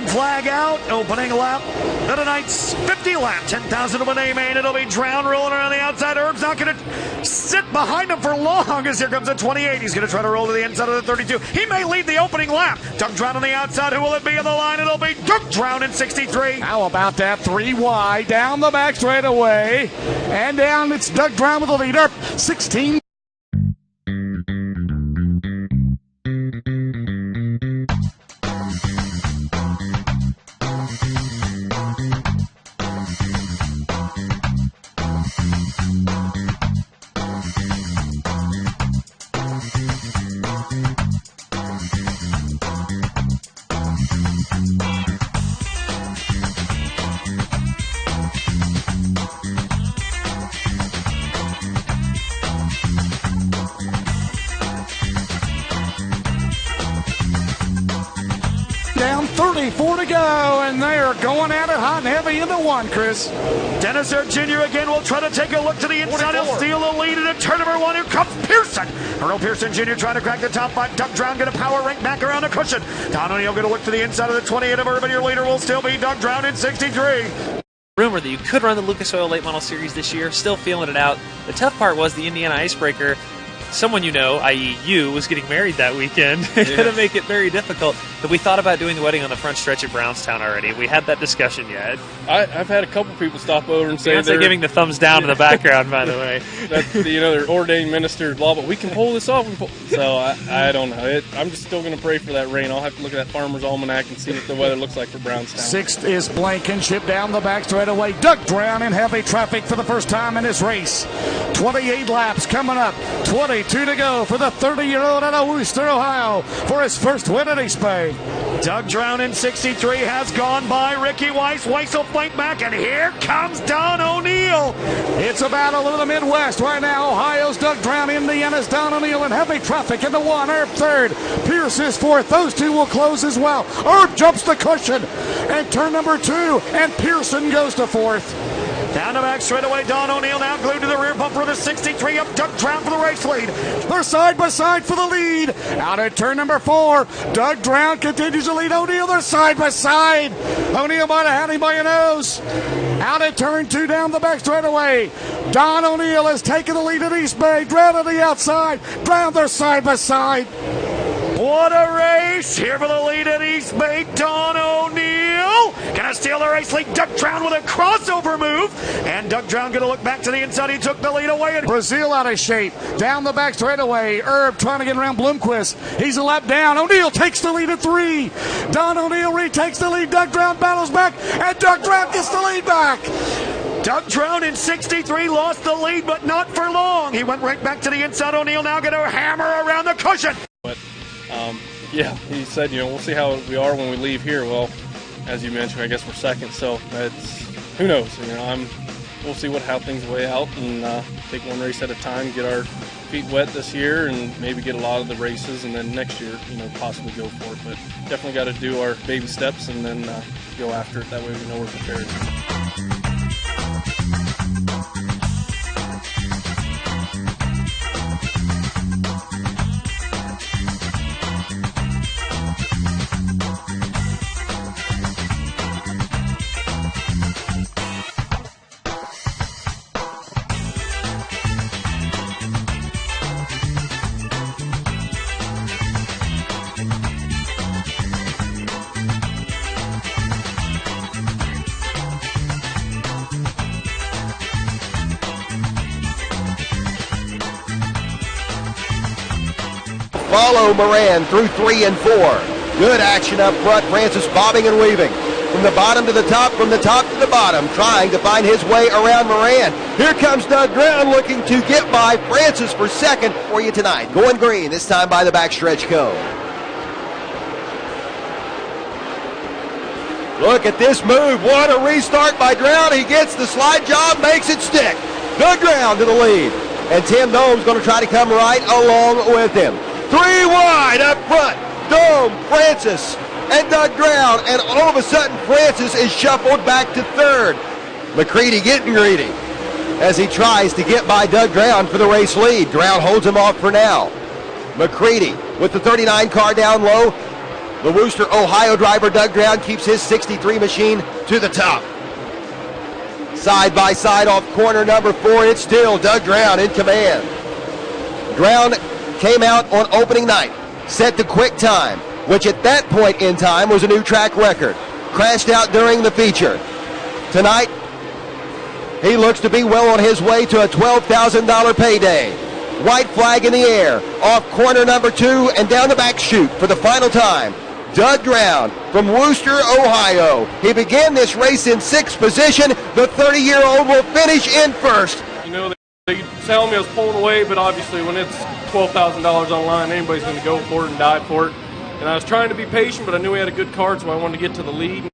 Green flag out, opening lap of tonight's 50 lap, 10,000 of a name, and it'll be Drown rolling around the outside. Herb's not going to sit behind him for long as here comes a 28. He's going to try to roll to the inside of the 32. He may lead the opening lap. Doug Drown on the outside. Who will it be in the line? It'll be Doug Drown in 63. How about that 3 wide down the back straightaway, and down it's Doug Drown with the leader, 16. Down 34 to go, and they are going at it hot and heavy into one, Chris. Dennis Herb Jr. again will try to take a look to the inside. 44. He'll steal the lead in turn number 1. Here comes Pearson. Earl Pearson Jr. trying to crack the top 5. Doug Drown going to power rank back around the cushion. Don O'Neill going to look to the inside of the 28 of Urban. Your leader will still be Doug Drown in 63. Rumor that you could run the Lucas Oil Late Model Series this year, still feeling it out. The tough part was the Indiana Icebreaker. Someone you know, i.e. you, was getting married that weekend. It's going to make it very difficult. But we thought about doing the wedding on the front stretch at Brownstown already. We had that discussion yet. I've had a couple people stop over and say they're giving the thumbs down in the background, by the way. They're ordained ministers, blah, but we can pull this off. So I don't know. I'm just still going to pray for that rain. I'll have to look at that Farmer's Almanac and see what the weather looks like for Brownstown. 6th is Blankenship down the back straightaway. Doug Drown in heavy traffic for the first time in this race. 28 laps coming up. 22 to go for the 30-year-old out of Wooster, Ohio, for his first win at East Bay. Doug Drown in 63 has gone by Ricky Weiss. Weiss will fight back, and here comes Don O'Neill. It's a battle in the Midwest right now. Ohio's Doug Drown, Indiana's Don O'Neill in heavy traffic in the 1. Herb 3rd, Pierce is 4th. Those two will close as well. Herb jumps the cushion, and turn number 2, and Pearson goes to 4th. Down the back straightaway, Don O'Neill now glued to the rear bumper of the 63 up Doug Drown for the race lead. They're side by side for the lead. Out at turn number 4, Doug Drown continues to lead O'Neill. They're side by side. O'Neill might have had him by a nose. Out at turn 2 down the back straightaway, Don O'Neill has taken the lead at East Bay. Drown on the outside. Drown, they're side by side. What a race! Here for the lead at East Bay, Don O'Neill. Gonna steal the race lead. Doug Drown with a crossover move. And Doug Drown gonna look back to the inside. He took the lead away. Brazil out of shape. Down the back straightaway. Herb trying to get around Bloomquist. He's a lap down. O'Neill takes the lead at 3. Don O'Neill retakes the lead. Doug Drown battles back. And Doug Drown gets the lead back. Doug Drown in 63 lost the lead, but not for long. He went right back to the inside. O'Neill now gonna hammer around the cushion. But he said, we'll see how we are when we leave here. Well, as you mentioned, I guess we're second, so who knows? We'll see how things weigh out and take one race at a time, get our feet wet this year, and maybe get a lot of the races, and then next year, possibly go for it. But definitely got to do our baby steps and then go after it. That way we know we're prepared. Follow Moran through 3 and 4. Good action up front. Francis bobbing and weaving. From the bottom to the top, from the top to the bottom, trying to find his way around Moran. Here comes Doug Drown looking to get by Francis for second for you tonight. Going green, this time by the backstretch cone. Look at this move. What a restart by Drown. He gets the slide job, makes it stick. Doug Drown to the lead. And Tim Dome's going to try to come right along with him. 3 wide up front. Dome, Francis, and Doug Drown. And all of a sudden, Francis is shuffled back to 3rd. McCready getting greedy as he tries to get by Doug Drown for the race lead. Drown holds him off for now. McCready with the 39 car down low. The Wooster, Ohio driver Doug Drown keeps his 63 machine to the top. Side by side off corner number 4, it's still Doug Drown in command. Drown came out on opening night, set the quick time, which at that point in time was a new track record. Crashed out during the feature. Tonight, he looks to be well on his way to a $12,000 payday. White flag in the air, off corner number 2 and down the back chute for the final time. Doug Drown from Wooster, Ohio. He began this race in 6th position. The 30-year-old will finish in 1st. You know, they tell me I was pulling away, but obviously when it's $12,000 on the line, anybody's going to go for it and die for it. And I was trying to be patient, but I knew he had a good card, so I wanted to get to the lead.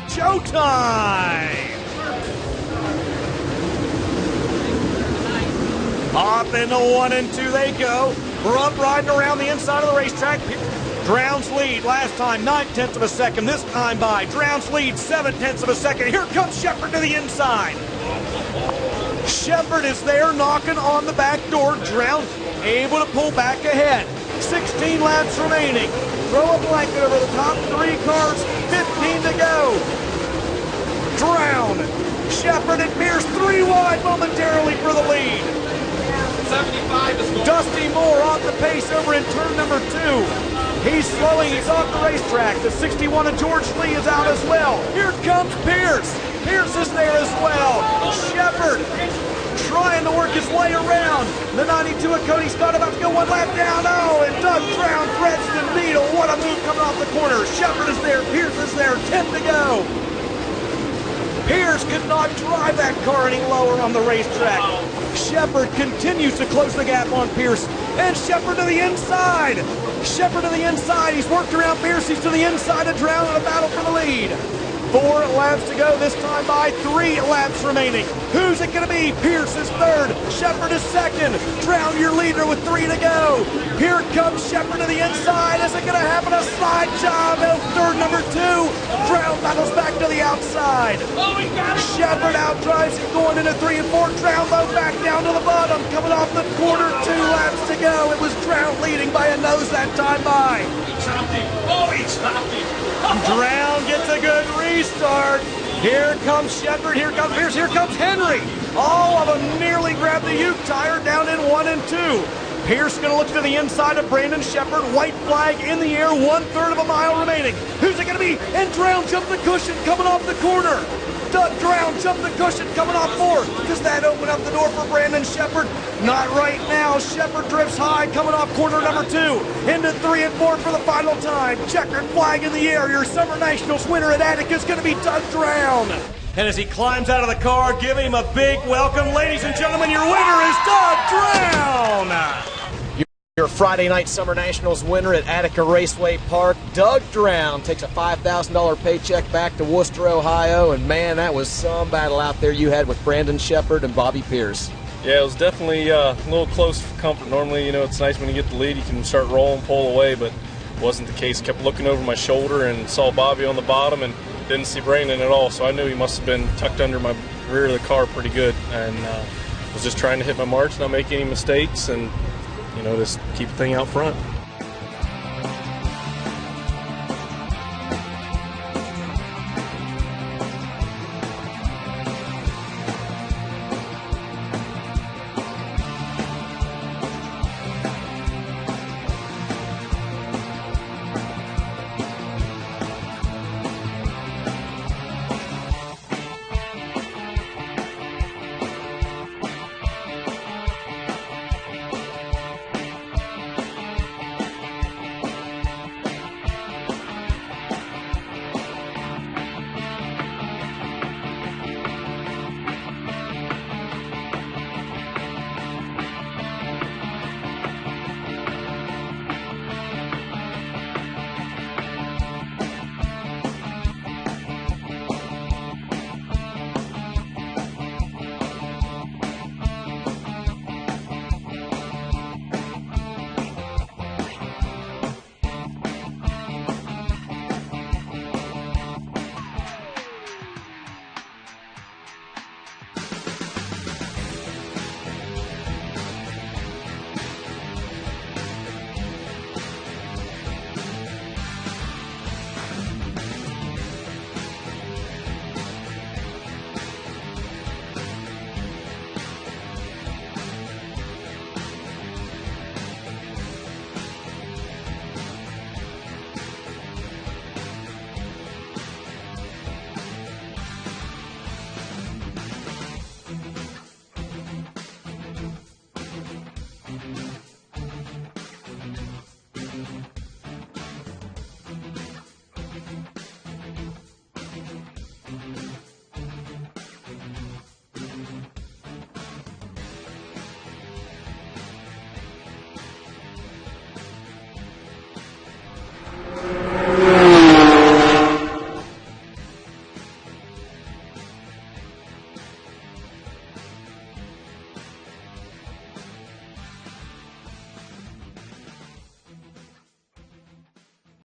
Showtime! Off into 1 and 2 they go. Front riding around the inside of the racetrack. Drown's lead last time 9/10 of a second. This time by Drown's lead 7/10 of a second. Here comes Shepherd to the inside. Shepherd is there knocking on the back door. Drown able to pull back ahead. 16 laps remaining. Throw a blanket over the top. 3 cars, 15 to go. Drown, Shepherd and Pierce 3 wide momentarily for the lead. 75 is going. Dusty Moore off the pace over in turn number 2. He's slowing, he's off the racetrack. The 61 of George Lee is out as well. Here comes Pierce. Pierce is there as well. Shepherd trying to work his way around. The 92 of Cody Scott about to go 1 lap down. Oh, and Doug Drown threads the needle. What a move coming off the corner. Shepherd is there, Pierce is there, 10 to go. Pierce could not drive that car any lower on the racetrack. Shepherd continues to close the gap on Pierce. And Shepherd to the inside. Shepherd to the inside. He's worked around Pierce. He's to the inside of Drown in a battle for the lead. 4 laps to go, this time by 3 laps remaining. Who's it going to be? Pierce is third. Shepherd is second. Drown your leader with 3 to go. Here comes Shepherd to the inside. Is it going to happen? A slide job of third number 2. Drown battles back to the outside. Shepherd outdrives him going into 3 and 4. Drown though back down to the bottom. Coming off the corner, 2 laps to go. It was Drown leading by a nose that time by. He stopped him. Drown gets a good restart. Here comes Shepherd, here comes Pierce, here comes Henry. All of them nearly grabbed the Ute tire down in 1 and 2. Pierce going to look to the inside of Brandon Shepherd. White flag in the air, 1/3 of a mile remaining. Who's it going to be? And Drown jumped the cushion coming off the corner. Doug Drown jumped the cushion coming off 4. Does that open up the door for Brandon Shepherd? Not right now. Shepherd drifts high coming off corner number 2. Into 3 and 4 for the final time. Checkered flag in the air. Your Summer Nationals winner at Attica is going to be Doug Drown. And as he climbs out of the car, give him a big welcome. Ladies and gentlemen, your winner is Doug Drown. Your Friday night Summer Nationals winner at Attica Raceway Park, Doug Drown, takes a $5,000 paycheck back to Wooster, Ohio, and man, that was some battle out there you had with Brandon Shepherd and Bobby Pierce. Yeah, it was definitely a little close for comfort. Normally, you know, it's nice when you get the lead, you can start rolling, pull away, but it wasn't the case. Kept looking over my shoulder and saw Bobby on the bottom and didn't see Brandon at all, so I knew he must have been tucked under my rear of the car pretty good, and was just trying to hit my marks, not make any mistakes, and you know, just keep the thing out front.